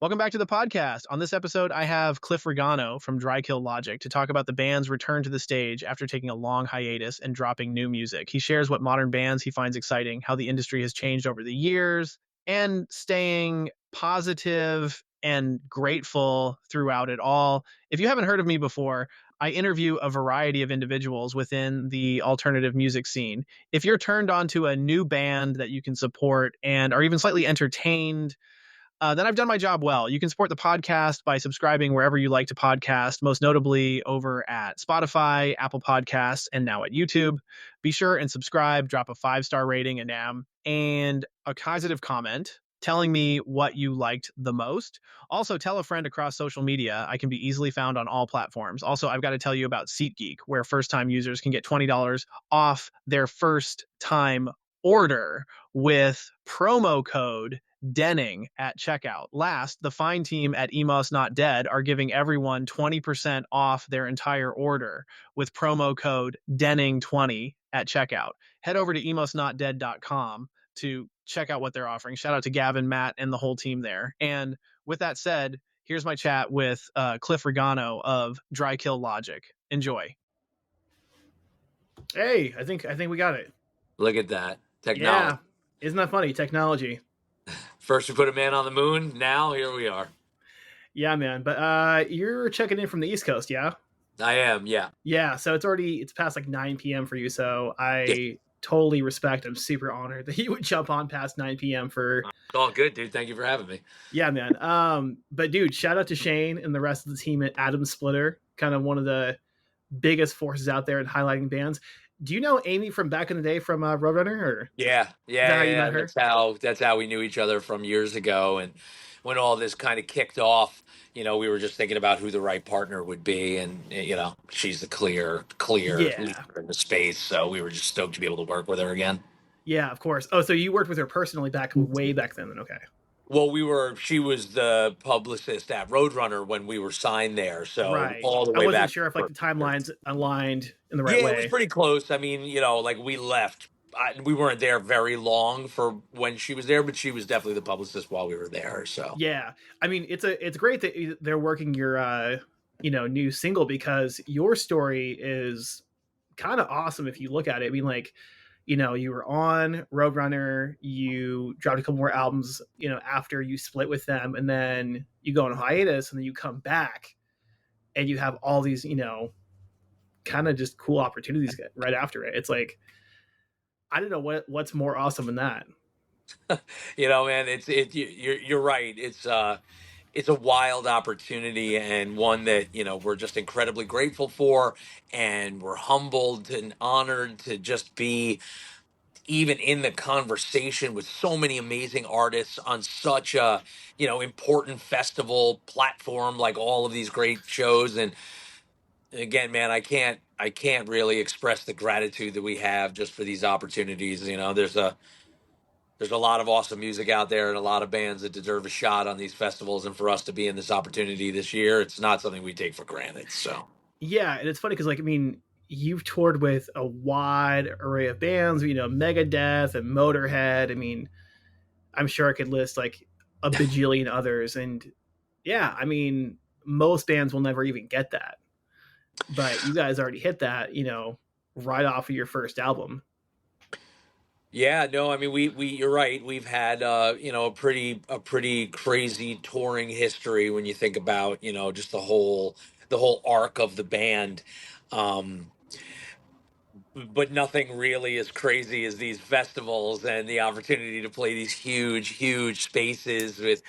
Welcome back to the podcast. On this episode, I have Cliff Rigano from Dry Kill Logic to talk about the band's return to the stage after taking a long hiatus and dropping new music. He shares what modern bands he finds exciting, how the industry has changed over the years, and staying positive and grateful throughout it all. If you haven't heard of me before, I interview a variety of individuals within the alternative music scene. If you're turned on to a new band that you can support and are even slightly entertained, then I've done my job well. You can support the podcast by subscribing wherever you like to podcast, most notably over at Spotify, Apple Podcasts, and now at YouTube. Be sure and subscribe, drop a 5-star rating and a positive comment telling me what you liked the most. Also, tell a friend across social media. I can be easily found on all platforms. Also, I've got to tell you about SeatGeek, where first-time users can get $20 off their first-time order with promo code Denning at checkout. Last, the fine team at Emos Not Dead are giving everyone 20% off their entire order with promo code Denning20 at checkout. Head over to emosnotdead.com to check out what they're offering. Shout out to Gavin, Matt, and the whole team there. And with that said, here's my chat with Cliff Rigano of Dry Kill Logic. Enjoy. Hey, I think we got it. Look at that. Technology. Yeah. Isn't that funny? Technology. First we put a man on the moon. Now here we are. Yeah, man. But you're checking in from the East Coast, yeah? I am, yeah. Yeah, so it's past like 9 p.m. for you, so I totally respect. I'm super honored that you would jump on past 9 p.m. for... It's all good, dude. Thank you for having me. Yeah, man. But dude, shout out to Shane and the rest of the team at Adam Splitter, kind of one of the biggest forces out there in highlighting bands. Do you know Amy from back in the day from Roadrunner? Or Yeah. how you met her? That's how we knew each other from years ago. And when all this kind of kicked off, we were just thinking about who the right partner would be. And, she's the clear leader in the space. So we were just stoked to be able to work with her again. Yeah, of course. Oh, so you worked with her personally way back then. Okay. Well, she was the publicist at Roadrunner when we were signed there. So all the way back. I wasn't sure if like the timelines aligned in the right way. Yeah, it was pretty close. I mean, like we left. We weren't there very long for when she was there, but she was definitely the publicist while we were there. So yeah, I mean, it's great that they're working your new single, because your story is kind of awesome if you look at it. I mean, like, you were on Roadrunner, you dropped a couple more albums, after you split with them, and then you go on hiatus, and then you come back, and you have all these, kind of just cool opportunities right after it. It's like, I don't know what's more awesome than that. Man, you're right. It's a wild opportunity, and one that we're just incredibly grateful for, and we're humbled and honored to just be even in the conversation with so many amazing artists on such a important festival platform, like all of these great shows. And again, man, I can't really express the gratitude that we have just for these opportunities. There's a lot of awesome music out there and a lot of bands that deserve a shot on these festivals, and for us to be in this opportunity this year, it's not something we take for granted. So yeah, and it's funny because, like, I mean, you've toured with a wide array of bands, Megadeth and Motorhead. I mean, I'm sure I could list like a bajillion others. And yeah, I mean, most bands will never even get that. But you guys already hit that, right off of your first album. Yeah, no, I mean, we you're right. We've had a pretty crazy touring history when you think about just the whole arc of the band. But nothing really as crazy as these festivals and the opportunity to play these huge spaces with,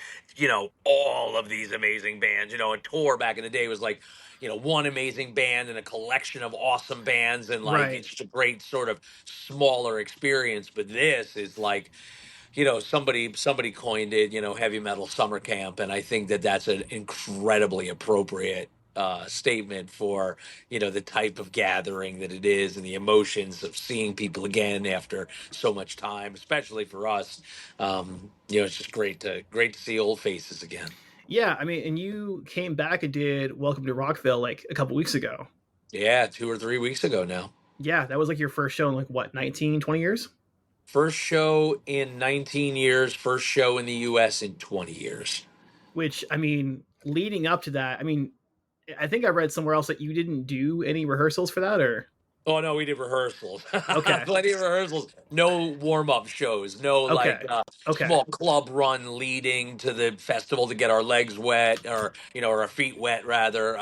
all of these amazing bands. A tour back in the day was like, one amazing band and a collection of awesome bands. And like, Right. It's just a great sort of smaller experience. But this is like, somebody coined it, heavy metal summer camp. And I think that that's an incredibly appropriate statement for the type of gathering that it is, and the emotions of seeing people again after so much time, especially for us. It's just great to see old faces again. Yeah, I mean, and you came back and did Welcome to Rockville like a couple weeks ago. Yeah, 2 or 3 weeks ago now. Yeah, that was like your first show in like what, 19, 20 years? First show in 19 years, first show in the US in 20 years. Which I mean, leading up to that, I mean, I think I read somewhere else that you didn't do any rehearsals for that, or Oh no, we did rehearsals. okay, Plenty of rehearsals. No warm-up shows. No like okay, okay, small club run leading to the festival to get our legs wet or or our feet wet rather.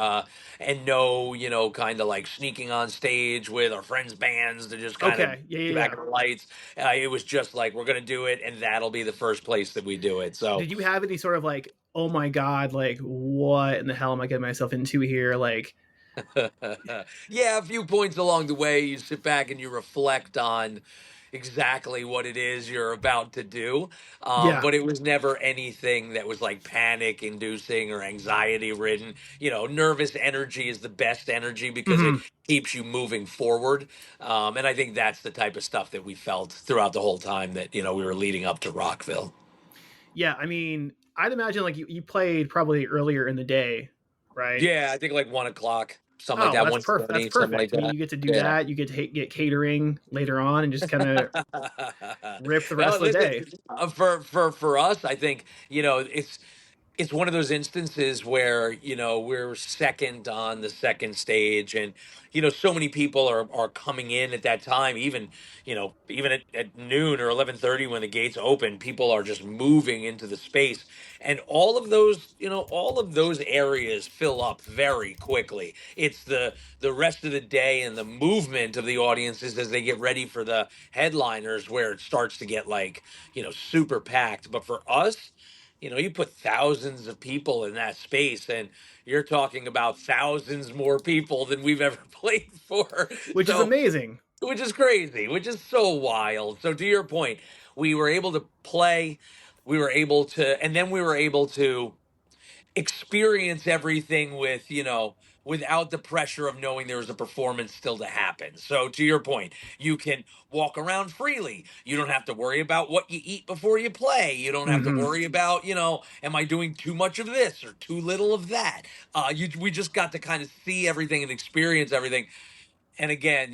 And no, kind of like sneaking on stage with our friends' bands to just kind of okay, yeah, yeah, get back yeah. in the lights. It was just like we're gonna do it, and that'll be the first place that we do it. So Did you have any sort of like, oh my god, like what in the hell am I getting myself into here? Like, yeah, a few points along the way, you sit back and you reflect on exactly what it is you're about to do. yeah, But it was never anything that was like panic inducing or anxiety ridden. Nervous energy is the best energy because it hmm, keeps you moving forward. And I think that's the type of stuff that we felt throughout the whole time that, we were leading up to Rockville. yeah. I mean, I'd imagine like you played probably earlier in the day, right? Yeah, I think like 1 o'clock, something like Oh, that, that's perfect. That's 1:20, something like perfect. I mean, that. you get to do Yeah. that. You get to get catering later on, and just kind of rip the No, rest of the listen, day. for us, I think it's one of those instances where we're second on the second stage, and so many people are coming in at that time, even at noon or 11:30 when the gates open, people are just moving into the space, and all of those areas fill up very quickly. It's the rest of the day and the movement of the audiences as they get ready for the headliners where it starts to get like super packed. But for us, you put thousands of people in that space, and you're talking about thousands more people than we've ever played for. Which is So, amazing. which is crazy, which is so wild. So, to your point, we were able to play, and then we were able to experience everything with without the pressure of knowing there was a performance still to happen. So to your point, you can walk around freely. You don't have to worry about what you eat before you play. You don't have to Hmm. worry about am I doing too much of this or too little of that. We just got to kind of see everything and experience everything. And again,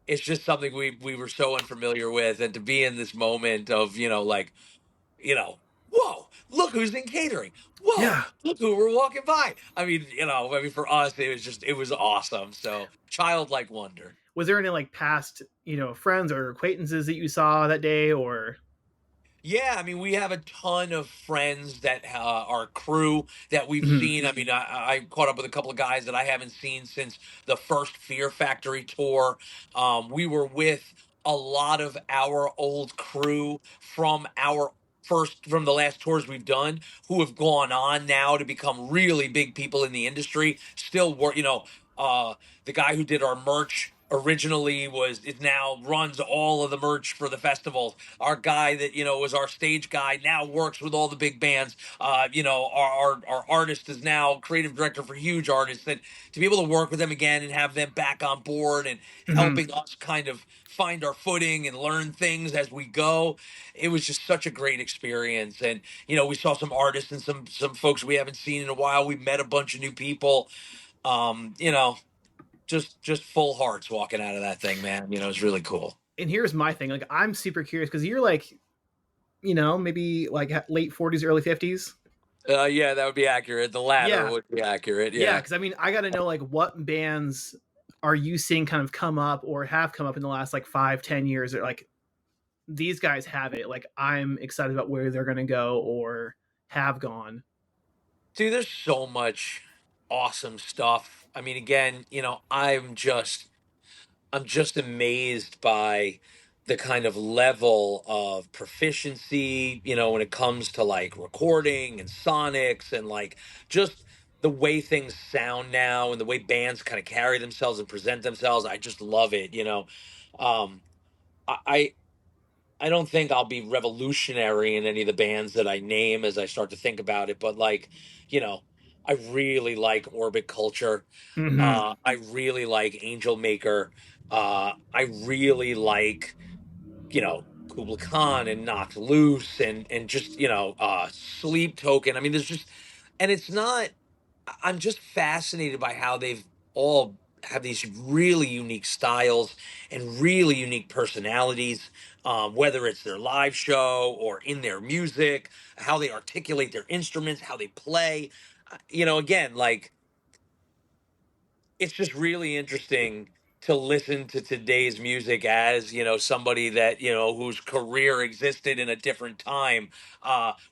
it's just something we were so unfamiliar with, and to be in this moment of like whoa, look who's in catering. Whoa, Yeah. look who we're walking by. I mean, for us, it was awesome. So childlike wonder. Was there any like past, friends or acquaintances that you saw that day, or? Yeah, I mean, we have a ton of friends that are crew that we've Mhm. seen. I mean, I caught up with a couple of guys that I haven't seen since the first Fear Factory tour. We were with a lot of our old crew from the last tours we've done, who have gone on now to become really big people in the industry. Still work, the guy who did our merch originally is now runs all of the merch for the festivals. Our guy that was our stage guy now works with all the big bands. Our artist is now creative director for huge artists, and to be able to work with them again and have them back on board and Mhm. helping us kind of find our footing and learn things as we go, it was just such a great experience. And we saw some artists and some folks we haven't seen in a while. We met a bunch of new people. um you know just full hearts walking out of that thing, man. It's really cool. And here's my thing, like I'm super curious because you're like, maybe like late 40s, early 50s. Yeah, that would be accurate. The latter Yeah, would be accurate. yeah. Yeah. Because I mean, I got to know like what bands are you seeing kind of come up or have come up in the last like 5, 10 years, or like these guys have it. Like I'm excited about where they're gonna go or have gone. Dude, there's so much awesome stuff. I mean, again, I'm just amazed by the kind of level of proficiency, when it comes to like recording and sonics and like just the way things sound now and the way bands kind of carry themselves and present themselves. I just love it. Um, I I don't think I'll be revolutionary in any of the bands that I name as I start to think about it, but like, you know, I really like Orbit Culture. Hmm. I really like Angel Maker. I really like, Kubla Khan and Knocked Loose and just, Sleep Token. I mean, there's just, and it's not, I'm just fascinated by how they've all have these really unique styles and really unique personalities, whether it's their live show or in their music, how they articulate their instruments, how they play. Again, like it's just really interesting to listen to today's music as somebody that whose career existed in a different time.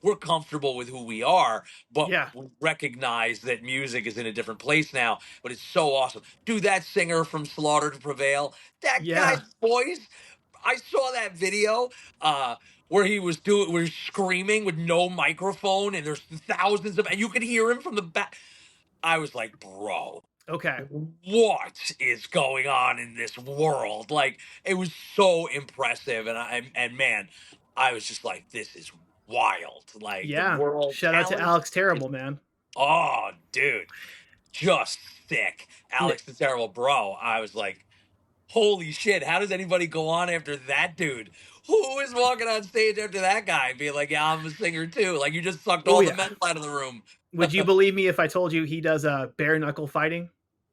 We're comfortable with who we are, but Yeah. we recognize that music is in a different place now. But it's so awesome. Dude, that singer from Slaughter to Prevail, that guy's Yeah. voice, I saw that video where where he's screaming with no microphone, and there's thousands of, and you could hear him from the back. I was like, bro, Okay. what is going on in this world? Like, it was so impressive, and man, I was just like, this is wild. Like, the Yeah. world Shout out to talent Alex is, Terrible, man. oh, dude, just thick. N- Alex the Terrible Bro. I was like, holy shit, how does anybody go on after that dude? Who is walking on stage after that guy being like, yeah, I'm a singer too? Like, you just sucked Oh all the yeah. metal out of the room. Would you believe me if I told you he does bare knuckle fighting?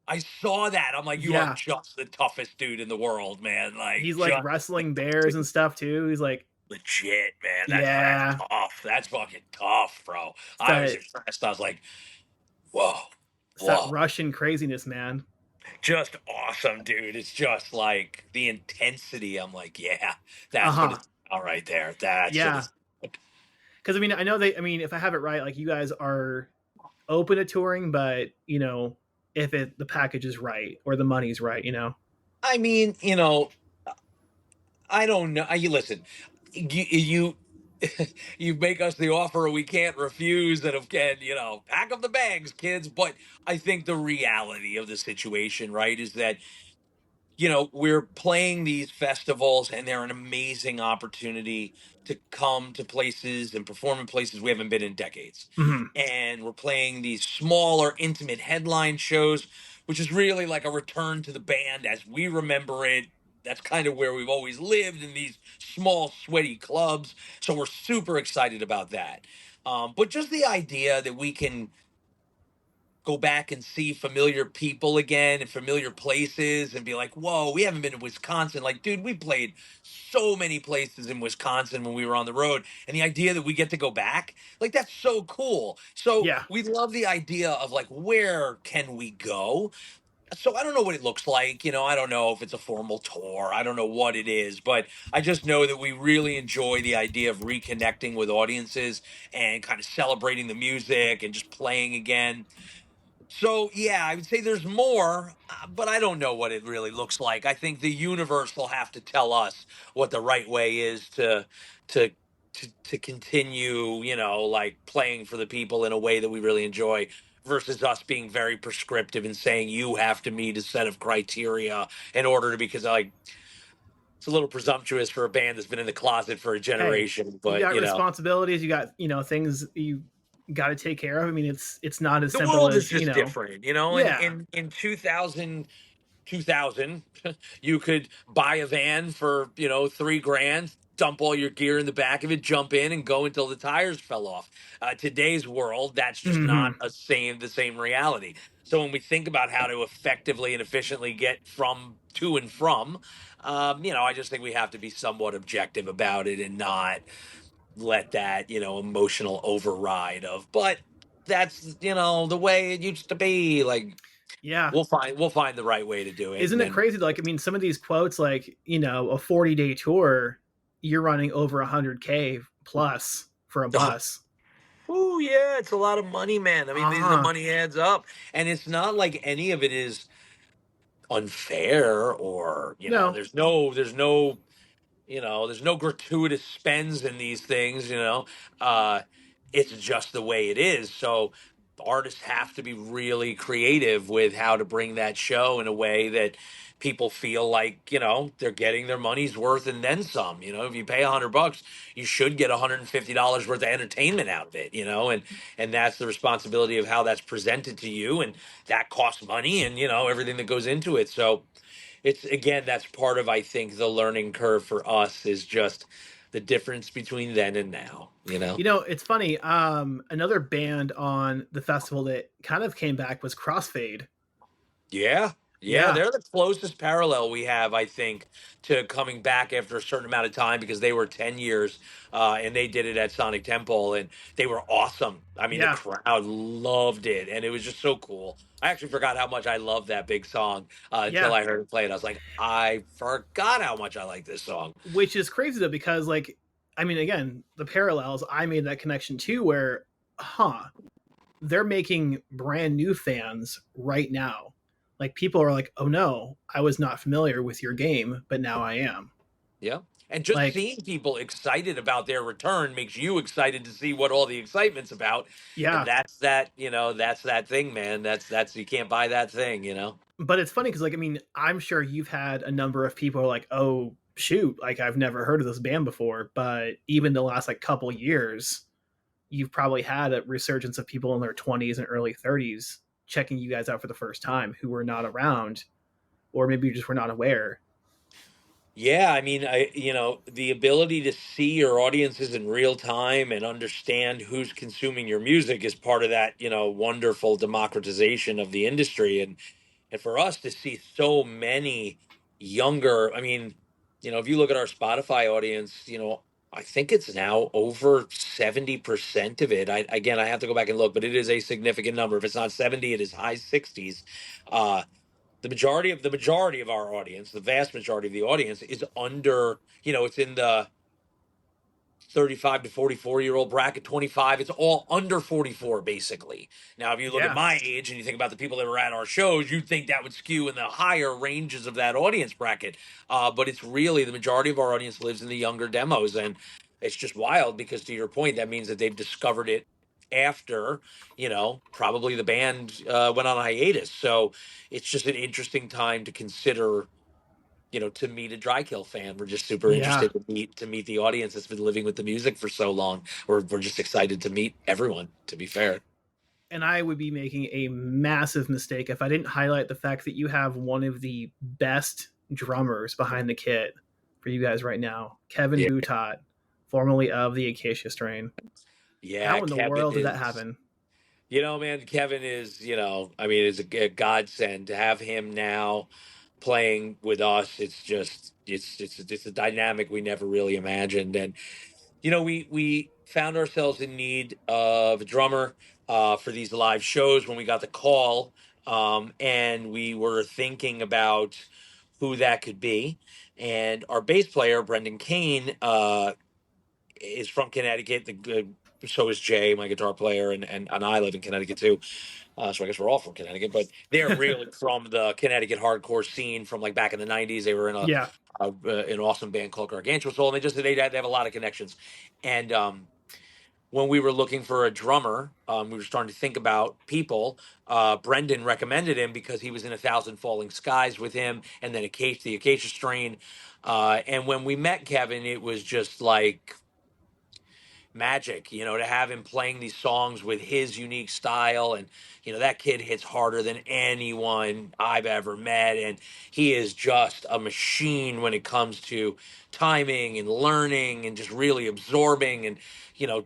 I saw that. I'm like, you are Yeah. just the toughest dude in the world, man. Like, He's like just the wrestling toughest bears dude. and stuff too. He's like, Legit, man. That's yeah. tough. That's fucking tough, bro. It's I was that impressed. I was like, whoa, it's that whoa. Russian craziness, man. Just awesome, dude. It's just like the intensity. I'm like, yeah, that's what Uh-huh. it's all right there. That's what Yeah. it's. Because I mean, I know if I have it right, like you guys are open to touring, but if the package is right or the money's right, I mean, I don't know. You listen, you you make us the offer we can't refuse, and again, pack up the bags, kids. But I think the reality of the situation, right, is that we're playing these festivals, and they're an amazing opportunity to come to places and perform in places we haven't been in decades. Mhm. And we're playing these smaller, intimate headline shows, which is really like a return to the band as we remember it. That's kind of where we've always lived, in these small, sweaty clubs. So we're super excited about that. But just the idea that we can go back and see familiar people again and familiar places and be like, whoa, we haven't been to Wisconsin. Like, dude, we played so many places in Wisconsin when we were on the road. And the idea that we get to go back, like, that's so cool. So Yeah. we love the idea of like, where can we go? So I don't know what it looks like. I don't know if it's a formal tour. I don't know what it is, but I just know that we really enjoy the idea of reconnecting with audiences and kind of celebrating the music and just playing again. So yeah, I would say there's more, but I don't know what it really looks like. I think the universe will have to tell us what the right way is to to continue, like playing for the people in a way that we really enjoy, versus us being very prescriptive and saying you have to meet a set of criteria in order to, because like it's a little presumptuous for a band that's been in the closet for a Hey, generation, you but got responsibilities, you got, things you got to take care of. I mean, it's not as the simple world is as, just different, and yeah. in 2000, you could buy a van for 3 grand, dump all your gear in the back of it, jump in and go until the tires fell off. Today's world, that's just not Mhm. the same reality. So when we think about how to effectively and efficiently get from to and from, I just think we have to be somewhat objective about it and not let that emotional override of, but that's the way it used to be. Like, Yeah. we'll find the right way to do it, and Isn't it then crazy? Like, I mean, some of these quotes, like, a 40-day tour, you're running over 100K plus for a bus. oh yeah, it's a lot of money, man. I mean, the Uh-huh. money adds up, and it's not like any of it is unfair, or No. there's no gratuitous spends in these things. uh it's just the way it is. So artists have to be really creative with how to bring that show in a way that people feel like they're getting their money's worth and then some. If you pay $100, you should get $150 worth of entertainment out of it. And that's the responsibility of how that's presented to you, and that costs money, and everything that goes into it. So it's, again, that's part of, I think, the learning curve for us, is just the difference between then and now. It's funny. Another band on the festival that kind of came back was Crossfade. Yeah. Yeah, Yeah, they're the closest parallel we have, I think, to coming back after a certain amount of time because they were 10 years and they did it at Sonic Temple and they were awesome. I mean, the yeah, crowd loved it and it was just so cool. I actually forgot how much I love that big song until yeah. I heard it played. I was like, I forgot how much I like this song. Which is crazy though, because like, I mean, again, the parallels. I made that connection too, where, huh, they're making brand new fans right now. Like people are like, oh no, I was not familiar with your game, but now I am. Yeah. And just Like, seeing people excited about their return makes you excited to see what all the excitement's about. And yeah. that's that, that's that thing, man. That's you can't buy that thing, you know. But it's funny because, like, I mean, I'm sure you've had a number of people who are like, oh shoot, like I've never heard of this band before. But even the last like couple years, you've probably had a resurgence of people in their 20s and early 30s checking you guys out for the first time who were not around, or maybe you just were not aware. Yeah, I mean, the ability to see your audiences in real time and understand who's consuming your music is part of that, wonderful democratization of the industry. And for us to see so many younger, I mean, if you look at our Spotify audience, I think it's now over 70% of it. I have to go back and look, but it is a significant number. If it's not 70, it is high 60s. Uh, the majority of our audience, the vast majority of the audience is under, it's in the 35 to 44-year-old bracket, 25, it's all under 44 basically. Now if you look at Yeah, my age and you think about the people that were at our shows, you'd think that would skew in the higher ranges of that audience bracket, but it's really the majority of our audience lives in the younger demos. And it's just wild because, to your point, that means that they've discovered it after, probably the band went on hiatus. So it's just an interesting time to consider, to meet a Dry Kill fan. We're just super yeah. interested to meet the audience that's been living with the music for so long. We're just excited to meet everyone, to be fair. And I would be making a massive mistake if I didn't highlight the fact that you have one of the best drummers behind the kit for you guys right now, Kevin Yeah. Boutot, formerly of the Acacia Strain. Yeah, How in the Kevin world did that is, happen? man, Kevin is, I mean, is a godsend to have him now playing with us. It's just, it's a dynamic we never really imagined. And we found ourselves in need of a drummer for these live shows when we got the call, and we were thinking about who that could be. And our bass player, Brendan Kane, is from Connecticut. So is Jay, my guitar player, and I live in Connecticut too. So I guess we're all from Connecticut, but they're really from the Connecticut hardcore scene from like back in the '90s. They were in Yeah, an awesome band called Gargantuan Soul, and they have a lot of connections. And when we were looking for a drummer, we were starting to think about people. Brendan recommended him because he was in A Thousand Falling Skies with him, and then the Acacia Strain. And when we met Kevin, it was just like magic, to have him playing these songs with his unique style. And, that kid hits harder than anyone I've ever met. And he is just a machine when it comes to timing and learning and just really absorbing and, he's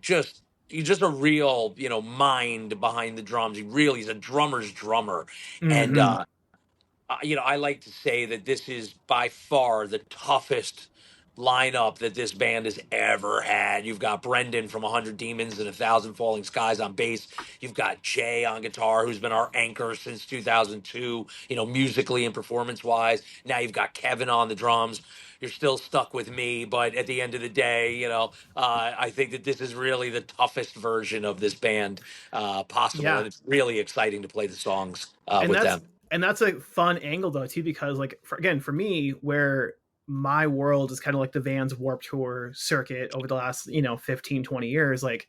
just a real, mind behind the drums. He's a drummer's drummer. And, mm-hmm. I like to say that this is by far the toughest lineup that this band has ever had. You've got Brendan from 100 Demons and A Thousand Falling Skies on bass. You've got Jay on guitar, who's been our anchor since 2002, musically and performance wise. Now you've got Kevin on the drums. You're still stuck with me, but at the end of the day, I think that this is really the toughest version of this band possible, Yeah. and it's really exciting to play the songs and with that's them. and that's a fun angle though too, because like again for me, where my world is kind of like the Vans Warped Tour circuit over the last 15-20 years, like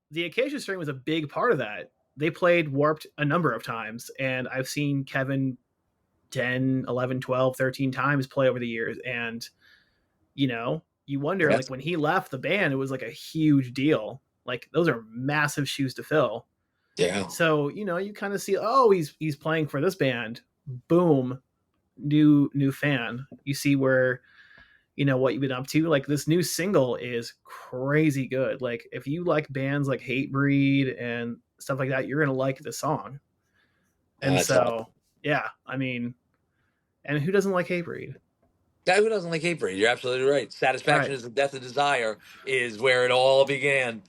the Acacia String was a big part of that. They played Warped a number of times, and I've seen Kevin 10, 11, 12, 13 times play over the years. And you wonder, like Yes. when he left the band, it was like a huge deal. Like those are massive shoes to fill. Yeah. So you kind of see, oh, he's playing for this band. Boom, new fan. You see where what you've been up to. Like this new single is crazy good. Like if you like bands like Hatebreed and stuff like that, you're gonna like the song. And That's so awesome. Yeah, I mean, and who doesn't like Hatebreed? Guy who doesn't like hate breed. You're absolutely right. Satisfaction Right. is the death of desire is where it all began.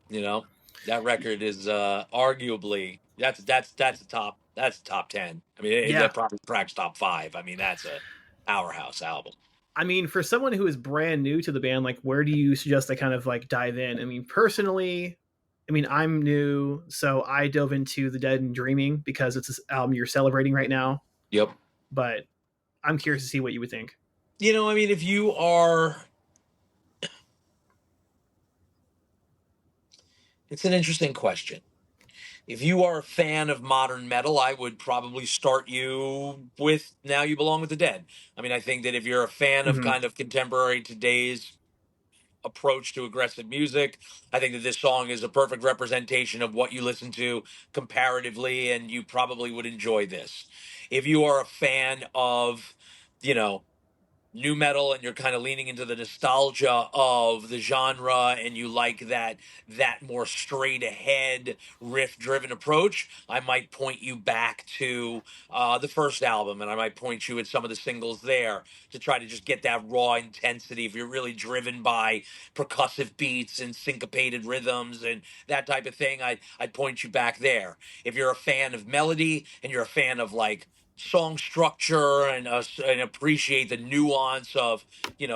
You know, that record is arguably that's the top 10. I mean, Yeah. that probably cracks top 5. I mean, that's a powerhouse album. I mean, for someone who is brand new to the band, like, where do you suggest I kind of like dive in? I mean, personally, I mean, I'm new, so I dove into The Dead and Dreaming because it's this album you're celebrating right now. Yep. But I'm curious to see what you would think. I mean, if you are, it's an interesting question. If you are a fan of modern metal, I would probably start you with Now You Belong with the Dead. I mean, I think that if you're a fan of Hmm. kind of contemporary today's approach to aggressive music, I think that this song is a perfect representation of what you listen to comparatively, and you probably would enjoy this. If you are a fan of, you know, new metal and you're kind of leaning into the nostalgia of the genre and you like that more straight ahead riff driven approach, I might point you back to the first album, and I might point you at some of the singles there to try to just get that raw intensity. If you're really driven by percussive beats and syncopated rhythms and that type of thing, I'd point you back there. If you're a fan of melody and you're a fan of like song structure and appreciate the nuance of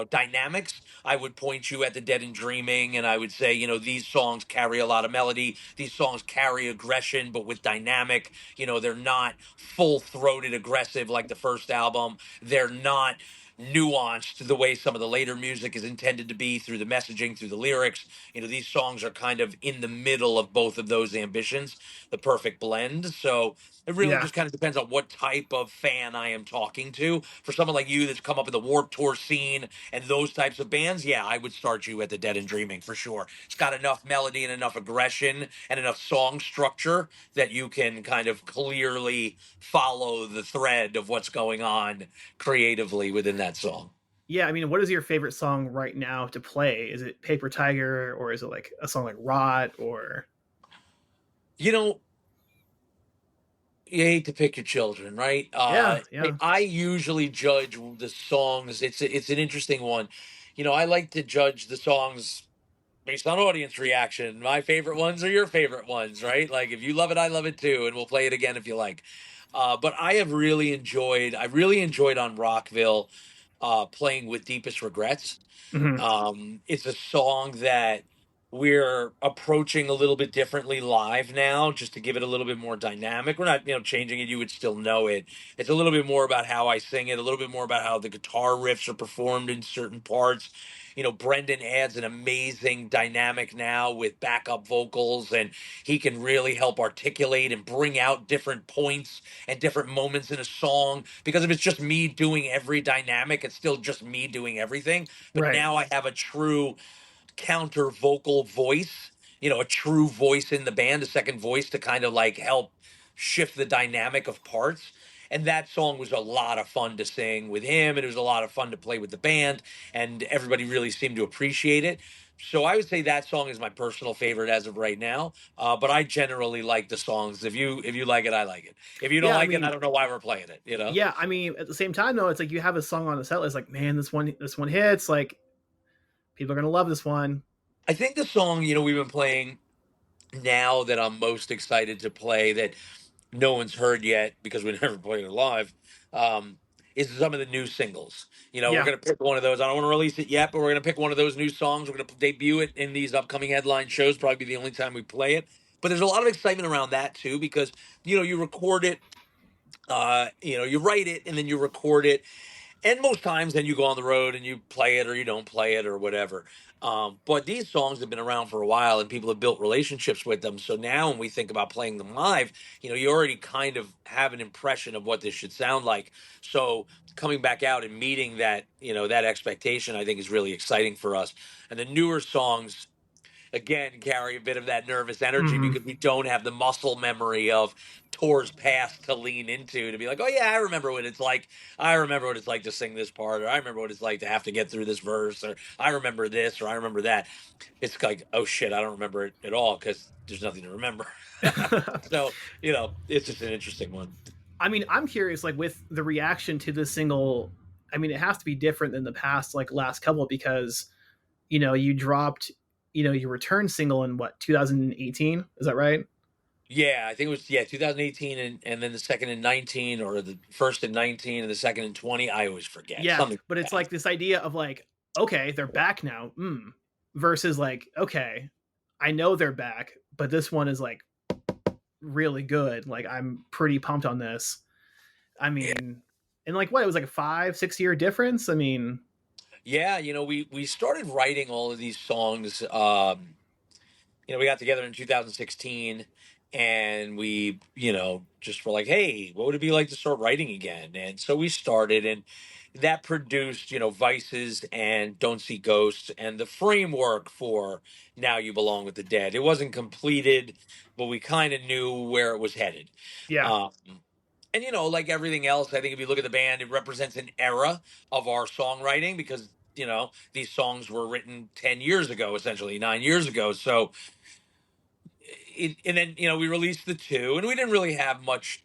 dynamics, I would point you at The Dead and Dreaming, and I would say these songs carry a lot of melody, these songs carry aggression but with dynamic. They're not full-throated aggressive like the first album, they're not nuanced the way some of the later music is intended to be through the messaging, through the lyrics. These songs are kind of in the middle of both of those ambitions, the perfect blend. So it really Yeah. just kind of depends on what type of fan I am talking to. For someone like you that's come up in the Warped Tour scene and those types of bands, yeah, I would start you at The Dead and Dreaming for sure. It's got enough melody and enough aggression and enough song structure that you can kind of clearly follow the thread of what's going on creatively within that song. Yeah, I mean, what is your favorite song right now to play? Is it Paper Tiger, or is it like a song like Rot, or You know, you hate to pick your children, right? yeah, yeah. I usually judge the songs. It's an interesting one. I like to judge the songs based on audience reaction. My favorite ones are your favorite ones, right? Like if you love it, I love it too, and we'll play it again if you like. But I really enjoyed on Rockville playing with Deepest Regrets. Hmm. It's a song that we're approaching a little bit differently live now, just to give it a little bit more dynamic. We're not, changing it. You would still know it. It's a little bit more about how I sing it, a little bit more about how the guitar riffs are performed in certain parts. Brendan adds an amazing dynamic now with backup vocals, and he can really help articulate and bring out different points and different moments in a song. Because if it's just me doing every dynamic, it's still just me doing everything. But Right. now I have a true counter vocal voice, a true voice in the band, a second voice to kind of like help shift the dynamic of parts. And that song was a lot of fun to sing with him, and it was a lot of fun to play with the band, and everybody really seemed to appreciate it. So I would say that song is my personal favorite as of right now. But I generally like the songs. If you like it, I like it. If you don't Yeah, I like it, I mean, don't know why we're playing it. yeah, I mean, at the same time though, it's like you have a song on the set list, like, man, this one hits, like people are gonna love this one. I think the song we've been playing now that I'm most excited to play that no one's heard yet because we never played it live, is some of the new singles. We're Yeah. going to pick one of those. I don't want to release it yet, but we're going to pick one of those new songs. We're going to debut it in these upcoming headline shows, probably be the only time we play it. But there's a lot of excitement around that too because, you record it, you write it and then you record it, and most times then you go on the road and you play it or you don't play it or whatever. But these songs have been around for a while and people have built relationships with them. So now when we think about playing them live, you already kind of have an impression of what this should sound like. So coming back out and meeting that expectation, I think is really exciting for us. And the newer songs, again, carry a bit of that nervous energy Hmm. because we don't have the muscle memory of tours past to lean into to be like, oh yeah, I remember what it's like. I remember what it's like to sing this part, or I remember what it's like to have to get through this verse, or I remember this, or I remember that. It's like, oh shit, I don't remember it at all because there's nothing to remember. So it's just an interesting one. I mean, I'm curious, like with the reaction to this single. I mean, it has to be different than the past, like last couple, because you dropped, your return single in what 2018? Is that right? Yeah, I think it was 2018 and then the second in 19 or the first in 19 and the second in 20. I always forget Yeah, something but like it's that. like this idea of like, okay, they're back now, versus like, okay, I know they're back, but this one is like really good. Like I'm pretty pumped on this. I Yeah. mean, and like what, it was like a 5, 6 year difference. I mean, Yeah, we started writing all of these songs. We got together in 2016 and we, just were like, hey, what would it be like to start writing again? And so we started, and that produced, Vices and Don't See Ghosts and the framework for Now You Belong with the Dead. It wasn't completed, but we kind of knew where it was headed. yeah, Um, and like everything else, I think if you look at the band, it represents an era of our songwriting because these songs were written 10 years ago, essentially 9 years ago. So and then we released the two, and we didn't really have much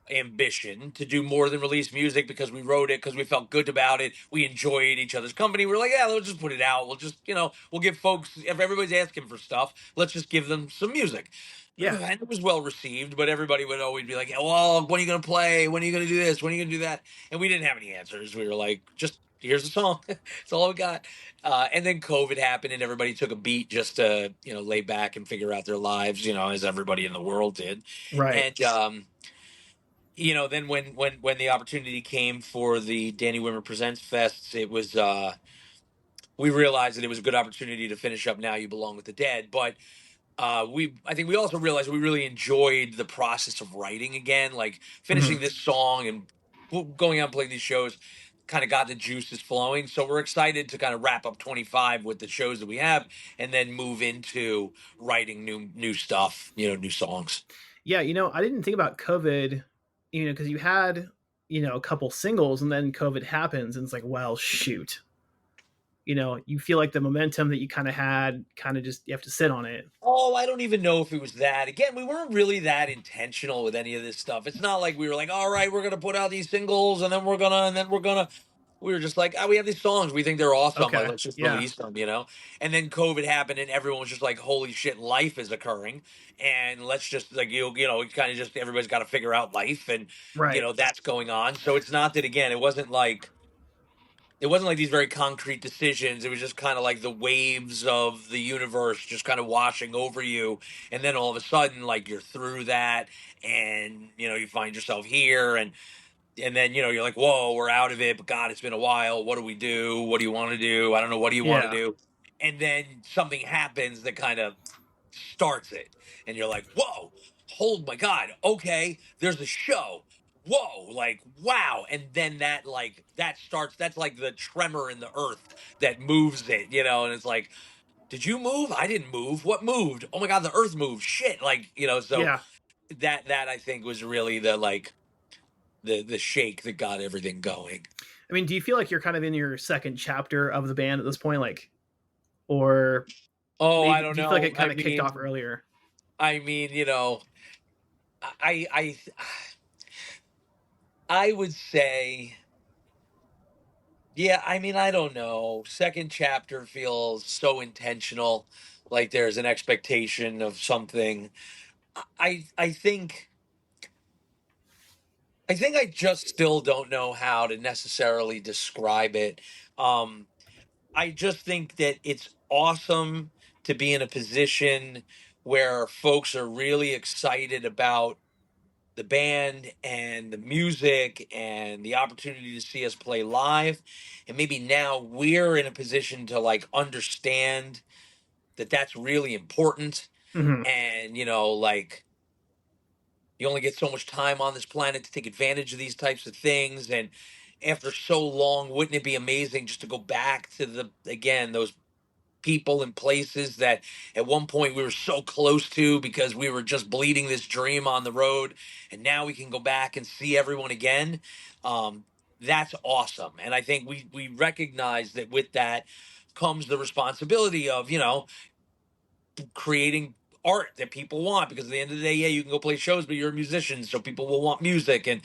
ambition to do more than release music because we wrote it because we felt good about it. We enjoyed each other's company. We're like, yeah, let's just put it out. We'll just, we'll give folks, if everybody's asking for stuff, let's just give them some music. yeah, And it was well received, but everybody would always be like, well, when are you going to play? When are you going to do this? When are you going to do that? And we didn't have any answers. We were like, just here's the song. That's all we got. And then COVID happened, and everybody took a beat just to, lay back and figure out their lives, as everybody in the world did. right. And, then when the opportunity came for the Danny Wimmer Presents Fest, it was we realized that it was a good opportunity to finish up Now You Belong with the Dead. But I think we also realized we really enjoyed the process of writing again, like Mhm. finishing this song and going out and playing these shows. Kind of got the juices flowing, so we're excited to kind of wrap up 25 with the shows that we have, and then move into writing new stuff, new songs. Yeah, I didn't think about COVID, because you had, a couple singles and then COVID happens and it's like, well, shoot. You feel like the momentum that you kind of had kind of just you have to sit on it. Oh, I don't even know if it was that. Again, we weren't really that intentional with any of this stuff. It's not like we were like, all right, we're gonna put out these singles and then we're gonna. We were just like, oh, we have these songs. We think they're awesome. Like, Okay. let's just Yeah. release them. And then COVID happened, and everyone was just like, holy shit, life is occurring, and let's just like kind of just everybody's got to figure out life, and Right. that's going on. So it's not that again, it wasn't like these very concrete decisions. It was just kind of like the waves of the universe just kind of washing over you. And then all of a sudden, like you're through that and you find yourself here and then you're like, whoa, we're out of it. But God, it's been a while. What do we do? What do you want to do? I don't know. What do you want to Yeah. do? And then something happens that kind of starts it and you're like, whoa, hold my God, okay, there's a show, whoa, like wow. And then that starts, that's like the tremor in the earth that moves it, and it's like, did you move? I didn't move. What moved? Oh my God, the earth moved. Shit. Like, so Yeah. that I think was really the like the shake that got everything going. I mean, do you feel like you're kind of in your second chapter of the band at this point, like, or Oh, I maybe don't do you feel like know. it kind of kicked off earlier? I mean, I I would say, yeah, I mean, I don't know. Second chapter feels so intentional, like there's an expectation of something. I think I just still don't know how to necessarily describe it. Um, I just think that it's awesome to be in a position where folks are really excited about the band and the music and the opportunity to see us play live. And maybe now we're in a position to like understand that that's really important. Hmm. And like you only get so much time on this planet to take advantage of these types of things. And after so long, wouldn't it be amazing just to go back to those people and places that at one point we were so close to because we were just bleeding this dream on the road, and now we can go back and see everyone again. um, that's awesome, and I think we recognize that with that comes the responsibility of creating art that people want, because at the end of the day, yeah, you can go play shows, but you're a musician, so people will want music. And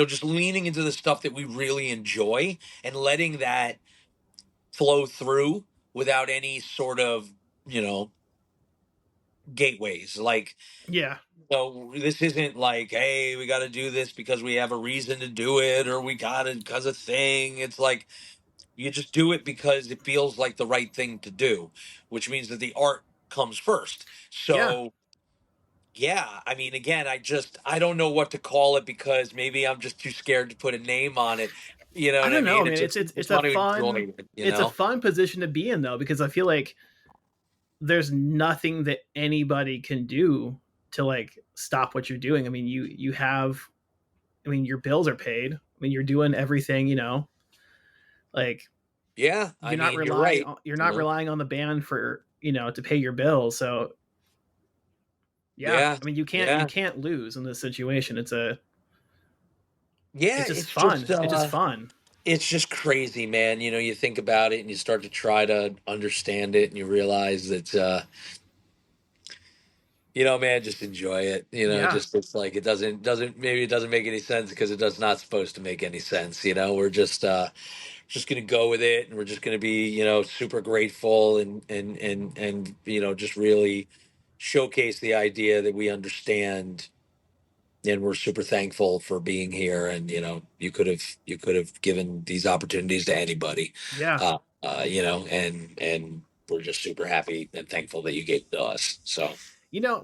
just leaning into the stuff that we really enjoy and letting that flow through without any sort of you know gateways. Like, Yeah. so this isn't like, hey, we got to do this because we have a reason to do it, or we got it because a thing. It's like you just do it because it feels like the right thing to do, which means that the art comes first. Yeah. So yeah, I mean, again, I don't know what to call it, because maybe I'm just too scared to put a name on it. You know I what I don't know, mean? man. It's It's just, it's just it's a want to enjoy fun it. it's a fun position to be in though, because I feel like there's nothing that anybody can do to like stop what you're doing. I mean, you have, I mean, your bills are paid. I mean, you're doing everything, like Yeah, I mean, you're right. you're You not know? relying on the band for, to pay your bills. So, yeah, Yeah, I mean, you yeah, can't lose in this situation. yeah. It's just fun. It's just fun. It's just crazy, man. You think about it and you start to try to understand it, and you realize that, man, just enjoy it. Yeah. Just, it's like, maybe it doesn't make any sense because it does not supposed to make any sense. We're just gonna go with it, and we're just gonna be, super grateful, and just really showcase the idea that we understand, and we're super thankful for being here. And you could have given these opportunities to anybody, Yeah. and we're just super happy and thankful that you gave it to us. So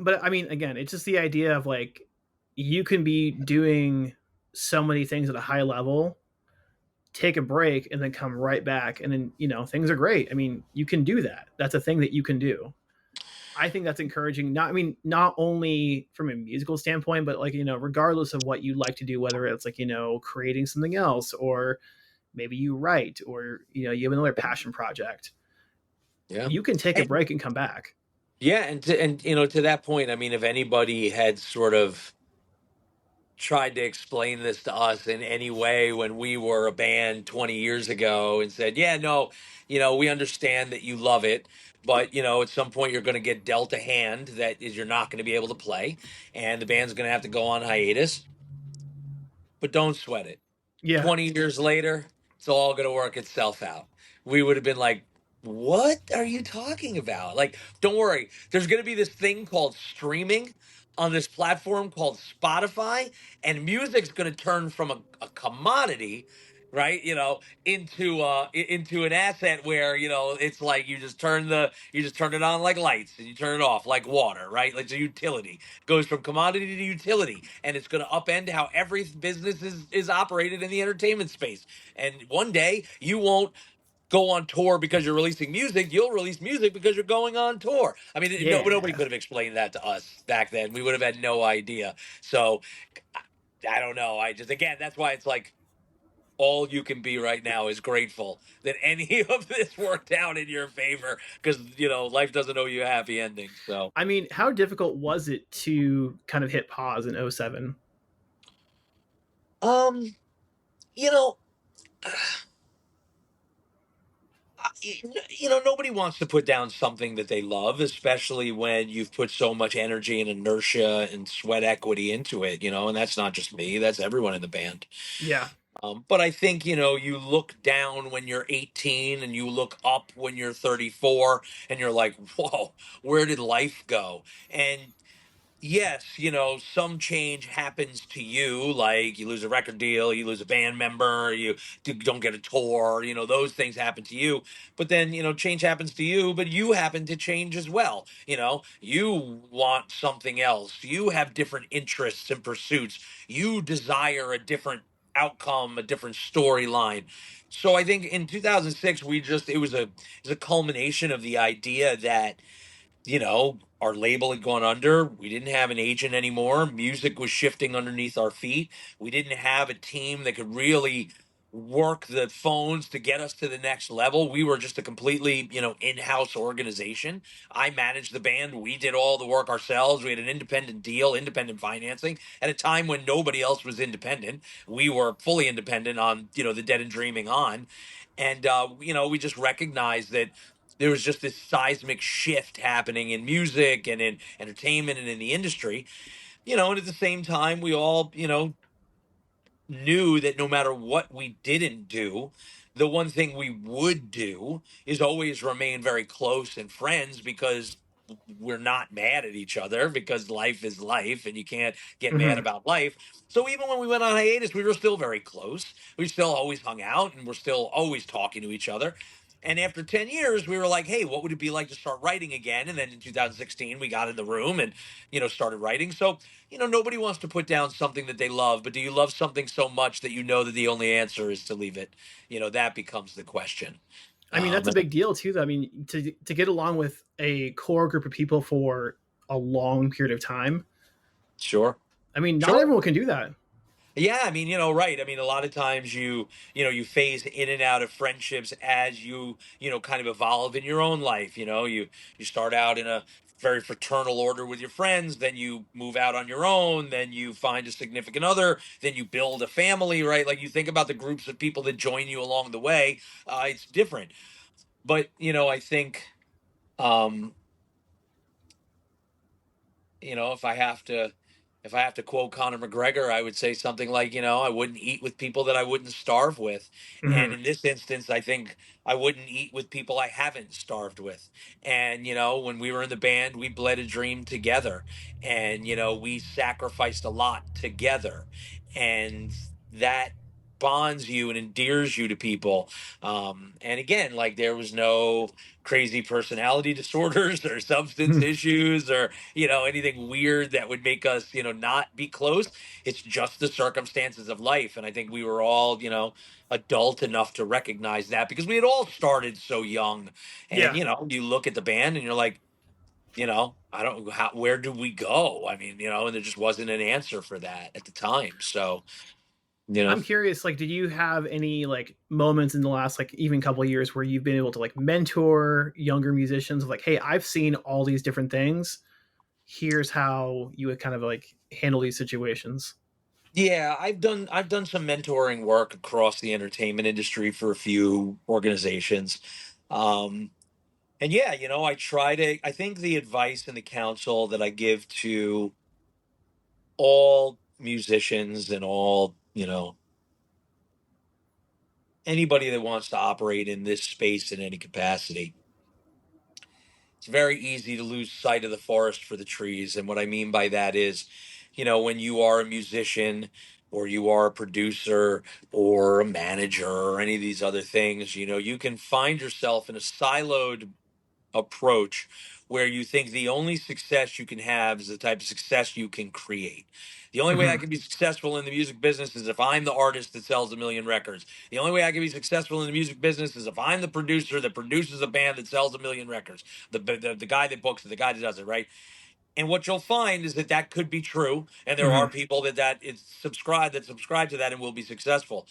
But I mean, again, it's just the idea of like you can be doing so many things at a high level, take a break, and then come right back, and then things are great. I mean, you can do that. That's a thing that you can do. I think that's encouraging. Not, I mean, not only from a musical standpoint, but like regardless of what you like to do, whether it's like creating something else, or maybe you write, or you have another passion project. yeah. You can take a And, break and come back. yeah, and to that point, I mean, if anybody had sort of tried to explain this to us in any way when we were a band 20 years ago and said, yeah, no, we understand that you love it, but at some point you're going to get dealt a hand that is, you're not going to be able to play, and the band's going to have to go on hiatus, but don't sweat it. Yeah. 20 years later, it's all going to work itself out. We would have been like, what are you talking about? Like, don't worry. There's going to be this thing called streaming on this platform called Spotify, and music's going to turn from a commodity, right? Into an asset where, it's like you just turn it on like lights, and you turn it off like water, right? Like a utility goes from commodity to utility, and it's going to upend how every business is operated in the entertainment space. And one day you won't go on tour because you're releasing music. You'll release music because you're going on tour. I mean, nobody Yeah. could have explained that to us back then. We would have had no idea. So I don't know. I just, again, that's why it's like, all you can be right now is grateful that any of this worked out in your favor, because life doesn't owe you a happy ending. So I mean, how difficult was it to kind of hit pause in '07? um you know nobody wants to put down something that they love, especially when you've put so much energy and inertia and sweat equity into it, and that's not just me, that's everyone in the band. Yeah. But I think, you look down when you're 18, and you look up when you're 34, and you're like, whoa, where did life go? And yes, some change happens to you, like you lose a record deal, you lose a band member, you don't get a tour, those things happen to you. But then, change happens to you, but you happen to change as well. You want something else, you have different interests and pursuits, you desire a different outcome, a different storyline. So I think in 2006, it was a culmination of the idea that, our label had gone under. We didn't have an agent anymore. Music was shifting underneath our feet. We didn't have a team that could really work the phones to get us to the next level. We were just a completely, in-house organization. I managed the band. We did all the work ourselves. We had an independent deal, independent financing at a time when nobody else was independent. We were fully independent on, the Dead and Dreaming on. And, we just recognized that there was just this seismic shift happening in music and in entertainment and in the industry, and at the same time, we all, knew that no matter what we didn't do, the one thing we would do is always remain very close and friends because we're not mad at each other because life is life and you can't get mad Hmm. about life. So even when we went on hiatus, we were still very close. We still always hung out and we're still always talking to each other. And after 10 years, we were like, hey, what would it be like to start writing again? And then in 2016, we got in the room and, started writing. So, nobody wants to put down something that they love, but do you love something so much that you know that the only answer is to leave it? That becomes the question. I mean, that's a big deal too. Though. I mean, to get along with a core group of people for a long period of time. Sure. I mean, not Sure. everyone can do that. Yeah, I mean, right. I mean, a lot of times you phase in and out of friendships as you kind of evolve in your own life. You start out in a very fraternal order with your friends, then you move out on your own, then you find a significant other, then you build a family, right? Like you think about the groups of people that join you along the way. It's different, but I think um, if I have to quote Conor McGregor, I would say something like, I wouldn't eat with people that I wouldn't starve with. And Hmm. in this instance, I think I wouldn't eat with people I haven't starved with. And when we were in the band, we bled a dream together, and we sacrificed a lot together, and that bonds you and endears you to people. And again, like there was no crazy personality disorders or substance issues or anything weird that would make us not be close. It's just the circumstances of life, and I think we were all adult enough to recognize that because we had all started so young. And Yeah, you look at the band and you're like, I don't how where do we go? I mean, and there just wasn't an answer for that at the time. So you know I'm curious. Like, did you have any like moments in the last like even couple of years where you've been able to like mentor younger musicians? Of like, hey, I've seen all these different things. Here's how you would kind of like handle these situations. Yeah, I've done some mentoring work across the entertainment industry for a few organizations. Um, and yeah, I think the advice and the counsel that I give to all musicians and all, anybody that wants to operate in this space in any capacity, it's very easy to lose sight of the forest for the trees. And what I mean by that is, when you are a musician or you are a producer or a manager or any of these other things, you can find yourself in a siloed approach where you think the only success you can have is the type of success you can create. The only way I Hmm. can be successful in the music business is if I'm the artist that sells a million records. The only way I can be successful in the music business is if I'm the producer that produces a band that sells a million records. The guy that books it, the guy that does it, right? And what you'll find is that that could be true, and there are Hmm. people that is subscribe to that and will be successful.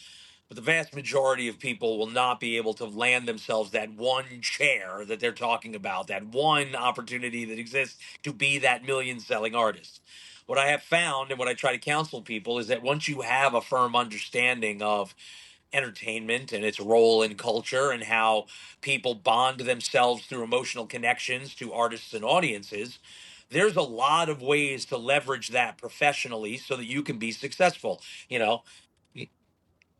But the vast majority of people will not be able to land themselves that one chair that they're talking about, that one opportunity that exists to be that million selling artist. What I have found and what I try to counsel people is that once you have a firm understanding of entertainment and its role in culture and how people bond themselves through emotional connections to artists and audiences, there's a lot of ways to leverage that professionally so that you can be successful. You know,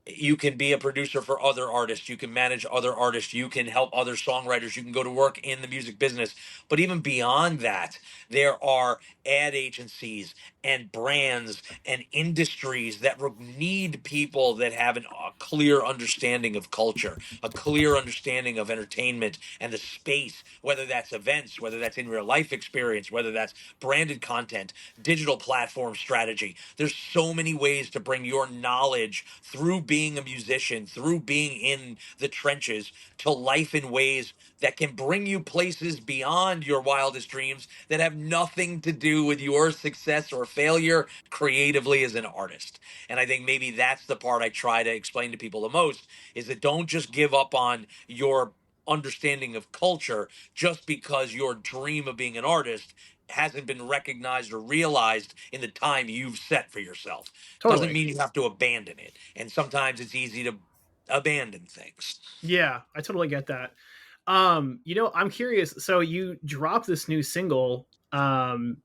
you can be a producer for other artists, you can manage other artists, you can help other songwriters, you can go to work in the music business. But even beyond that, there are ad agencies and brands and industries that need people that have a clear understanding of culture, a clear understanding of entertainment and the space, whether that's events, whether that's in real life experience, whether that's branded content, digital platform strategy. There's so many ways to bring your knowledge through being a musician, through being in the trenches to life in ways that can bring you places beyond your wildest dreams that have nothing to do with your success or failure creatively as an artist. And I think maybe that's the part I try to explain to people the most is that don't just give up on your understanding of culture just because your dream of being an artist hasn't been recognized or realized in the time you've set for yourself. Doesn't Totally. mean you have to abandon it. And sometimes it's easy to abandon things. Yeah, I totally get that. I'm curious. So you dropped this new single. Do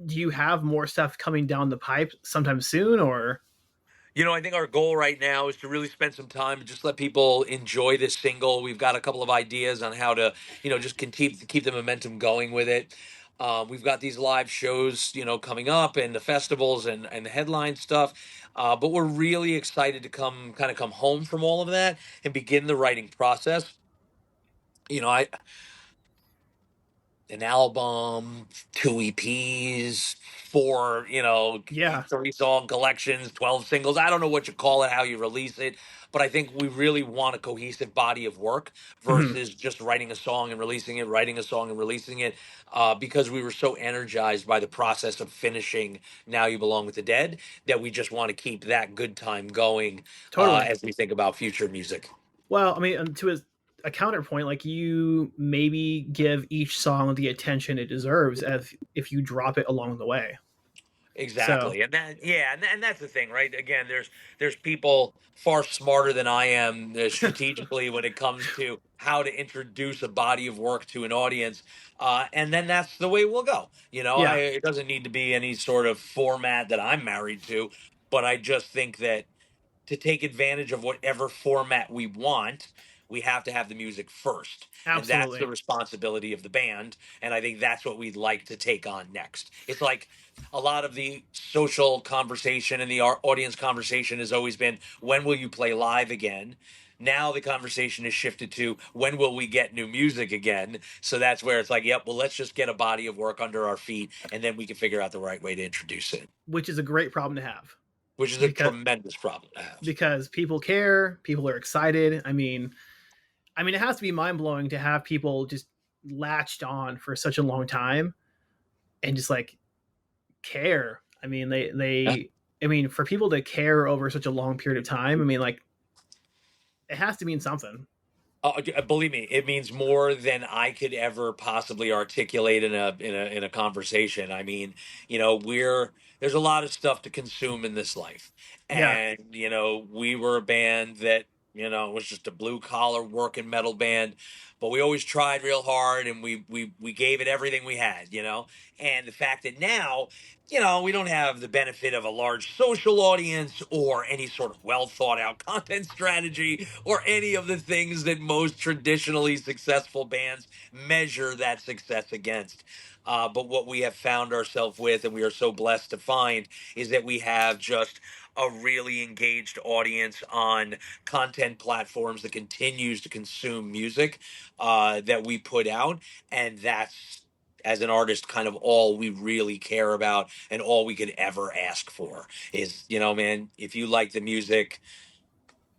you have more stuff coming down the pipe sometime soon, or? I think our goal right now is to really spend some time and just let people enjoy this single. We've got a couple of ideas on how to, just keep the momentum going with it. We've got these live shows, coming up, and the festivals and the headline stuff. But we're really excited to come home from all of that and begin the writing process. I an album, two EPs, four, Yeah. 3 song collections, 12 singles. I don't know what you call it, how you release it, but I think we really want a cohesive body of work Mhm. versus just writing a song and releasing it, writing a song and releasing it, because we were so energized by the process of finishing Now You Belong with the Dead that we just want to keep that good time going Totally. as we think about future music. Well, I mean, a counterpoint, like you maybe give each song the attention it deserves as if you drop it along the way. So Exactly. And that yeah, and that's the thing, right? Again, there's people far smarter than I am strategically when it comes to how to introduce a body of work to an audience. And then that's the way we'll go. yeah, It doesn't need to be any sort of format that I'm married to, but I just think that to take advantage of whatever format we want, we have to have the music first. And that's the absolutely. responsibility of the band. And I think that's what we'd like to take on next. It's like a lot of the social conversation and the audience conversation has always been, when will you play live again? Now the conversation is shifted to, when will we get new music again? So that's where it's like, yep, well, let's just get a body of work under our feet and then we can figure out the right way to introduce it, Which is a great problem to have which is a because tremendous problem to have. people care, people are excited. I mean, it has to be mind blowing to have people just latched on for such a long time and just like care. I mean, I mean, for people to care over such a long period of time, I mean, like it has to mean something. Believe me, it means more than I could ever possibly articulate in a conversation. I mean, we're there's a lot of stuff to consume in this life, Yeah, and we were a band that was just a blue collar working metal band, but we always tried real hard, and we gave it everything we had. And the fact that now we don't have the benefit of a large social audience or any sort of well thought out content strategy or any of the things that most traditionally successful bands measure that success against. But what we have found ourselves with, and we are so blessed to find, is that we have just a really engaged audience on content platforms that continues to consume music that we put out. And that's, as an artist, kind of all we really care about and all we could ever ask for is, man, if you like the music,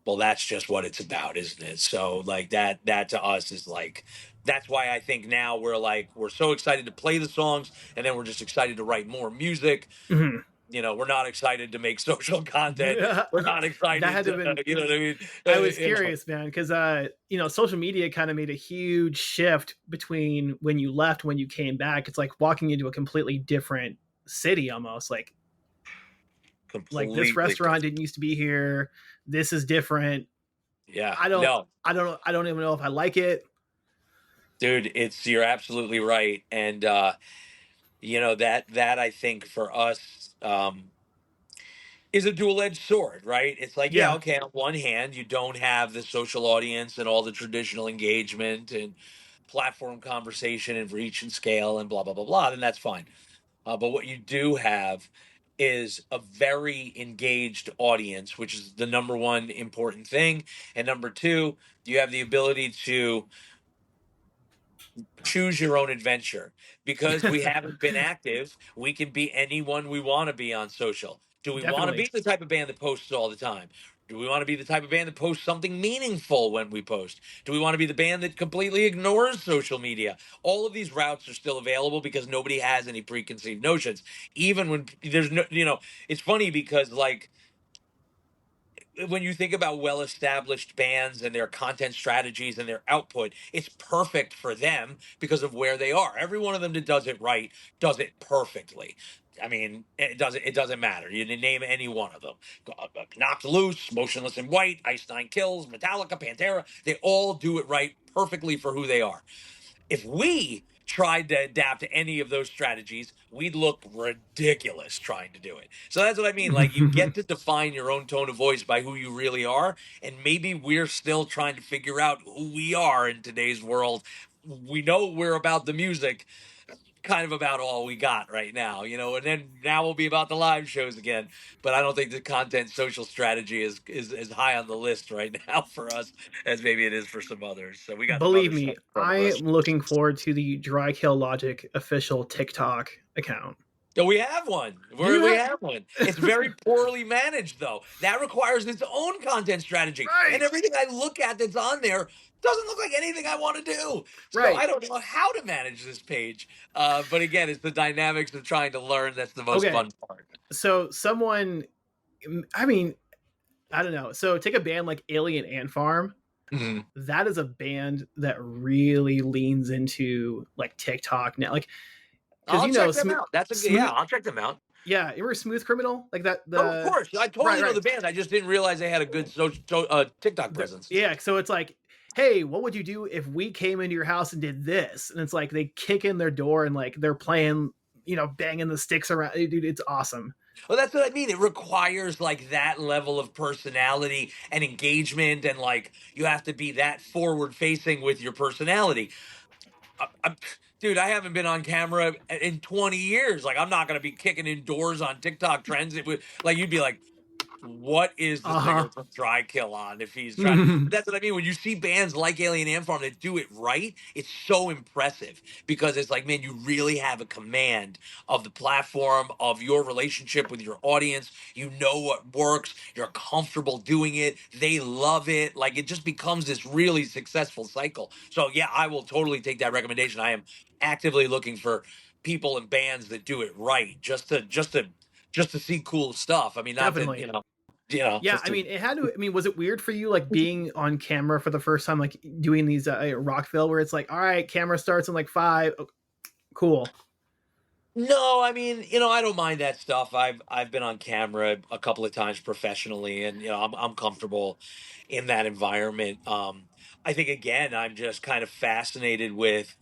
well, that's just what it's about, isn't it? So like that to us is like, that's why I think now we're so excited to play the songs, and then we're just excited to write more music. mhm. We're not excited to make social content. We're not That excited had to to, have been. you know what I mean? I was curious, man, because social media kind of made a huge shift between when you left, when you came back. It's like walking into a completely different city, almost like this Completely restaurant different. didn't used to be here. This is different. Yeah. I don't, No, I don't even know if I like it. dude, you're absolutely right. And that I think for us, is a dual-edged sword, right? It's like, yeah, Yeah. okay, on one hand, you don't have the social audience and all the traditional engagement and platform conversation and reach and scale and blah blah blah blah, then that's fine. But what you do have is a very engaged audience, which is the number one important thing. And number two, you have the ability to choose your own adventure. Because we haven't been active, we can be anyone we want to be on social. Do we want to Definitely. be the type of band that posts all the time? Do we want to be the type of band that posts something meaningful when we post? Do we want to be the band that completely ignores social media? All of these routes are still available because nobody has any preconceived notions. Even when there's no, it's funny because, like, when you think about well established bands and their content strategies and their output, it's perfect for them because of where they are. Every one of them that does it right does it perfectly. I mean, it doesn't matter. You can name any one of them. Knocked Loose, Motionless in White, Ice Nine Kills, Metallica, Pantera. They all do it right perfectly for who they are. If we tried to adapt to any of those strategies, we'd look ridiculous trying to do it. So that's what I mean. Like, you get to define your own tone of voice by who you really are. And maybe we're still trying to figure out who we are in today's world. We know we're about the music, kind of about all we got right now, and then now we'll be about the live shows again. But I don't think the content social strategy is as high on the list right now for us as maybe it is for some others. So we got some Believe other stuff me, in front I of us. am looking forward to the Dry Kill Logic official TikTok account. So we have one. Do you We have have one. It's very poorly managed, though. That requires its own content strategy. And right? everything I look at that's on there doesn't look like anything I want to do. So Right. I don't know how to manage this page. But again, it's the dynamics of trying to learn that's the most Okay. fun part. So someone, I mean, I don't know. So take a band like Alien Ant Farm. Mhm. That is a band that really leans into like TikTok now, like because I'll you know check them out. Yeah, smooth. I'll check them out. Yeah, you remember Smooth Criminal like that Oh, of the course. I right totally know right the band. I just didn't realize they had a good TikTok presence. yeah. So it's like, hey, what would you do if we came into your house and did this? And it's like they kick in their door and like they're playing, banging the sticks around. Dude, it's awesome. Well, that's what I mean. It requires like that level of personality and engagement, and like you have to be that forward facing with your personality. I, dude, I haven't been on camera in 20 years. Like, I'm not going to be kicking in doors on TikTok trends. It would, like, you'd be like, what is the Uh singer from Dry Kill on if he's trying? huh. But that's what I mean. When you see bands like Alien Ant Farm that do it right, it's so impressive because it's like, man, you really have a command of the platform, of your relationship with your audience. You know what works. You're comfortable doing it. They love it. Like, it just becomes this really successful cycle. So yeah, I will totally take that recommendation. I am actively looking for people and bands that do it right, just to see cool stuff. I mean, not to, Definitely. Yeah, just I to. mean, it had to. I mean, was it weird for you, like being on camera for the first time, like doing these Rockville, where it's like, all right, camera starts in like five. Oh, cool. No, I mean, I don't mind that stuff. I've been on camera a couple of times professionally, and I'm comfortable in that environment. I think again, I'm just kind of fascinated with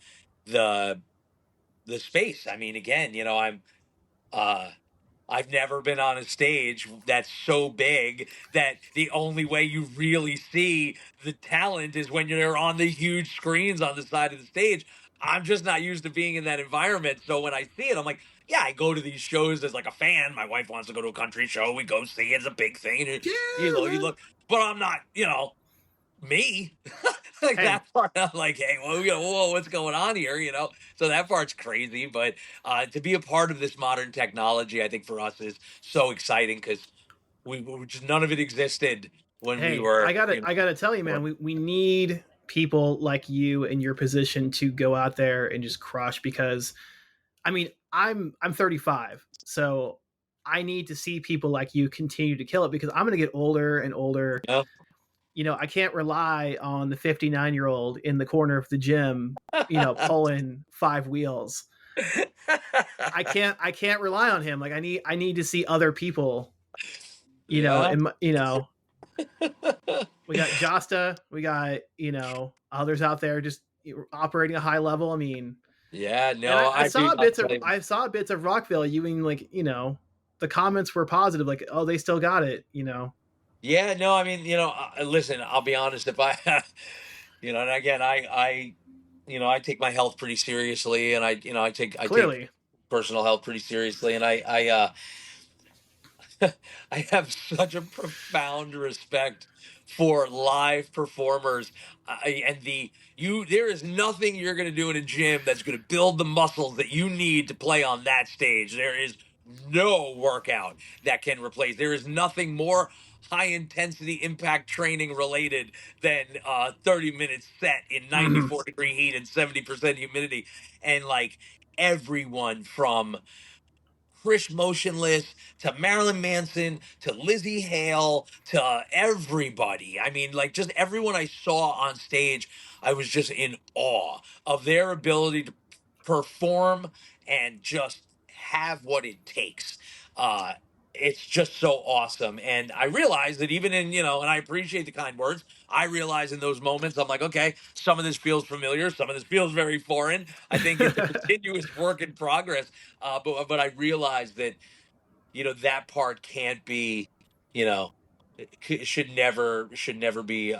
the space. I mean, again, uh I've never been on a stage that's so big that the only way you really see the talent is when you're on the huge screens on the side of the stage. I'm just not used to being in that environment. So when I see it, I'm like, yeah, I go to these shows as like a fan. My wife wants to go to a country show. We go see it. It's a big thing. And Yeah, you man. look, but I'm not, me. Like Hey, that part, I'm like, hey, well, whoa, what's going on here? So that part's crazy. But to be a part of this modern technology, I think for us is so exciting because we just none of it existed when we hey, were, I gotta tell you, man, we need people like you in your position to go out there and just crush because I mean, I'm 35, so I need to see people like you continue to kill it because I'm gonna get older and older. you I can't rely on the 59-year-old in the corner of the gym, pulling five wheels. I can't rely on him. Like I need to see other people, yeah. and we got Josta, we got, others out there just operating a high level. I mean, Yeah, and no, I do. I saw bits of Rockville. You mean like, the comments were positive, like, oh, they still got it. Yeah, no, I mean, listen, I'll be honest. If I, and again, I take my health pretty seriously, and I take Clearly. personal health pretty seriously, and I have such a profound respect for live performers. And there is nothing you're going to do in a gym that's going to build the muscles that you need to play on that stage. There is no workout that can replace. There is nothing more high intensity impact training related than 30 minutes set in Mhm. 94-degree heat and 70% humidity. And like everyone from Chris Motionless to Marilyn Manson to Lizzie Hale to everybody. I mean, like just everyone I saw on stage, I was just in awe of their ability to perform and just have what it takes. Uh, it's just so awesome. And I realize that even in, and I appreciate the kind words. I realize in those moments, I'm like, okay, some of this feels familiar, some of this feels very foreign. I think it's a continuous work in progress. But I realize that, that part can't be, you know, should never be,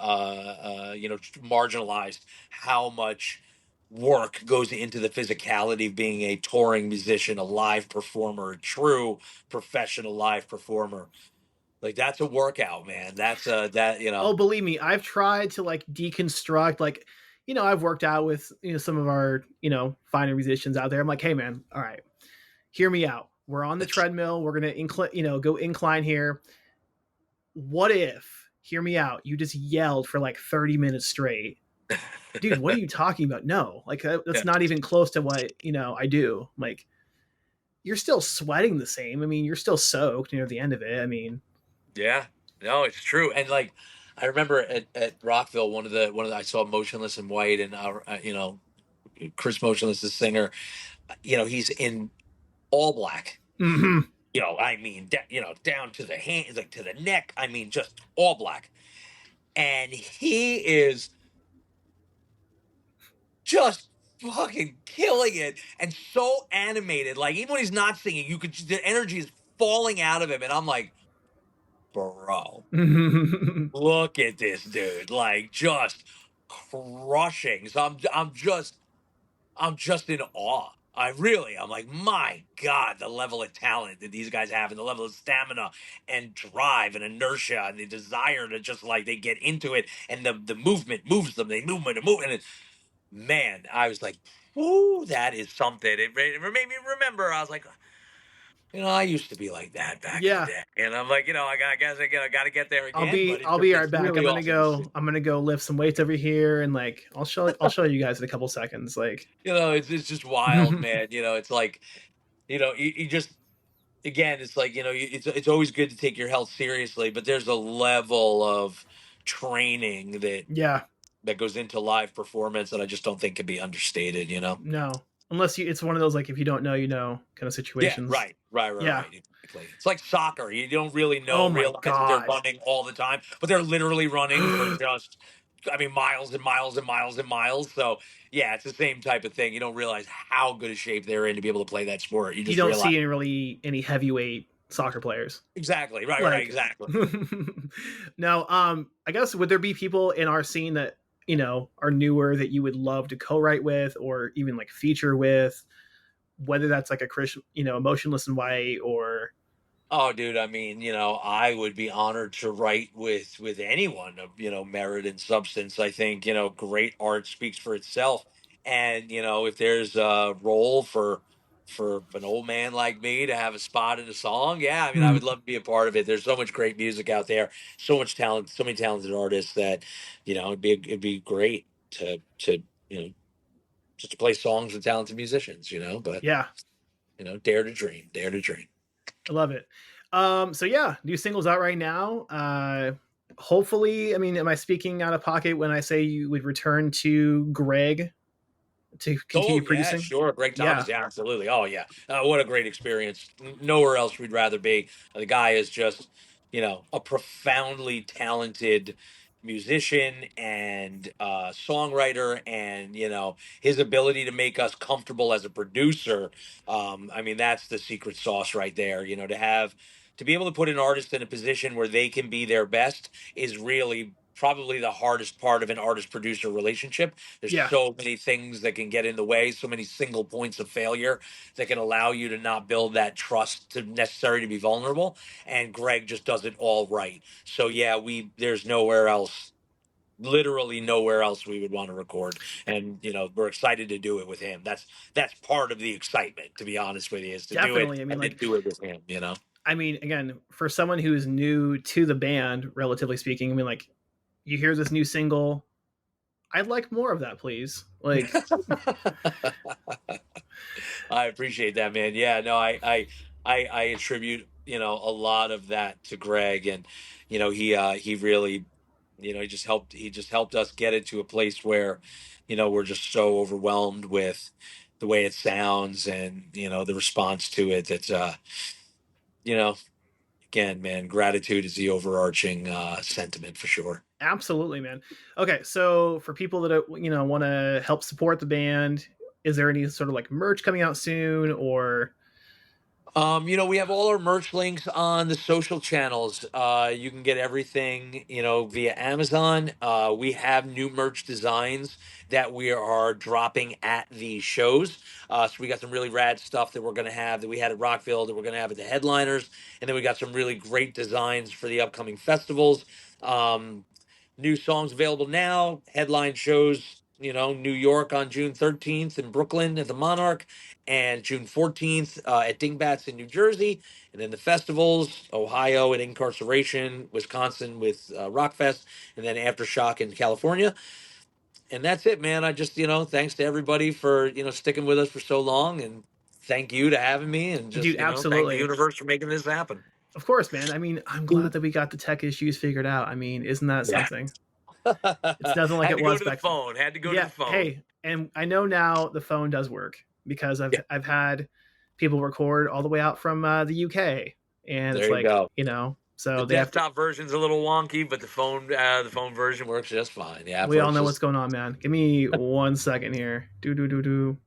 marginalized. How much work goes into the physicality of being a touring musician, a live performer, a true professional live performer. Like that's a workout, man. That's that Oh, believe me, I've tried to like deconstruct, like, I've worked out with, some of our, finer musicians out there. I'm like, hey man, all right, hear me out. We're on the treadmill. We're gonna go incline here. What if, hear me out, you just yelled for like 30 minutes straight? Dude, what are you talking about? No, like that's yeah, not even close to what, I do. Like, you're still sweating the same. I mean, you're still soaked near the end of it. I mean, yeah. No, it's true. And like I remember at Rockville, one of the I saw Motionless in White, and Chris Motionless, the singer. He's in all black. mhm. I mean, down to the hands, like to the neck. I mean, just all black. And he is just fucking killing it and so animated. Like, even when he's not singing, the energy is falling out of him. And I'm like, bro, look at this dude. Like, just crushing. So I'm just in awe. I'm like, my God, the level of talent that these guys have, and the level of stamina and drive and inertia and the desire to just like they get into it, and the movement moves them. They move and move, and man, I was like, "Ooh, that is something." It made me remember. I was like, I used to be like that back in the Yeah, day, and I'm like, I guess I got to get there again. But I'll be right it's back. really awesome to see. I'm gonna go lift some weights over here, and like I'll show you guys in a couple seconds. Like, It's just wild, man. It's like, you just, again, it's like, it's always good to take your health seriously, but there's a level of training that yeah, goes into live performance that I just don't think can be understated. no, unless it's one of those like if you don't know, kind of Yeah, situations. right, right, right, Yeah. right. Exactly. It's like soccer. You don't really Oh my realize that they're god. running all the time, but they're literally running for just, I mean, miles and miles and miles and miles. So yeah, it's the same type of thing. You don't realize how good a shape they're in to be able to play that sport. You You just don't realize. see any heavyweight soccer players. Exactly. Right, right, Like, exactly. now, I guess would there be people in our scene that are newer that you would love to co-write with or even like feature with, whether that's like a Chris, Emotionless in White or Oh, dude, I mean, I would be honored to write with anyone of, merit and substance. I think, great art speaks for itself. And, if there's a role for an old man like me to have a spot in a song, yeah, I mean, I hmm, would love to be a part of it. There's so much great music out there, so much talent, so many talented artists that, it'd be great to, just to play songs with talented musicians, but, yeah, dare to dream, dare to dream. I love it. So yeah, new singles out right now. Hopefully, I mean, am I speaking out of pocket when I say you would return to Greg to Oh continue yeah, producing? sure. Greg Yeah, Thomas, yeah, absolutely. Oh yeah, what a great experience. Nowhere else we'd rather be. The guy is just, a profoundly talented musician and songwriter, and his ability to make us comfortable as a producer. I mean, that's the secret sauce right there. To be able to put an artist in a position where they can be their best is really probably the hardest part of an artist producer relationship. There's yeah, so many things that can get in the way, so many single points of failure that can allow you to not build that trust necessary to be vulnerable. And Greg just does it all right. So yeah, there's nowhere else, literally nowhere else we would want to record. And we're excited to do it with him. That's part of the excitement, to be honest with you, is to do it definitely. I mean, and then like, do it with him. I mean, again, for someone who's new to the band, relatively speaking, I mean, like, you hear this new single, I'd like more of that, please. Like, I appreciate that, man. Yeah, no, I attribute, a lot of that to Greg, and he really, he just helped us get it to a place where, we're just so overwhelmed with, the way it sounds, and the response to it. That's you know, again, man, gratitude is the overarching sentiment for sure. Absolutely, man. Okay, so for people that want to help support the band, is there any sort of like merch coming out soon, or We have all our merch links on the social channels. You can get everything, via Amazon. We have new merch designs that we are dropping at the shows. So we got some really rad stuff that we're going to have that we had at Rockville that we're going to have at the headliners. And then we got some really great designs for the upcoming festivals. Um, New songs available now. Headline shows, New York on June 13th in Brooklyn at the Monarch, and June 14th at Dingbats in New Jersey. And then the festivals, Ohio at Incarceration, Wisconsin with Rockfest, and then Aftershock in California. And that's it, man. I just, thanks to everybody for, sticking with us for so long. And thank you to having me. And just, dude? thank the Absolutely, universe for making this happen. of course, man. I mean, I'm glad that we got the tech issues figured out. I mean, isn't that Yeah. something? It's nothing like Had it to go was to the back then. phone. Had to go to Yeah. the phone. Hey, and I know now the phone does work because Yeah. I've had people record all the way out from the UK, and it's There you like go. The so they have to. desktop version's a little wonky, but the phone version works just fine. Yeah, We all know versus what's going on, man. Give me 1 second here. Do do do do.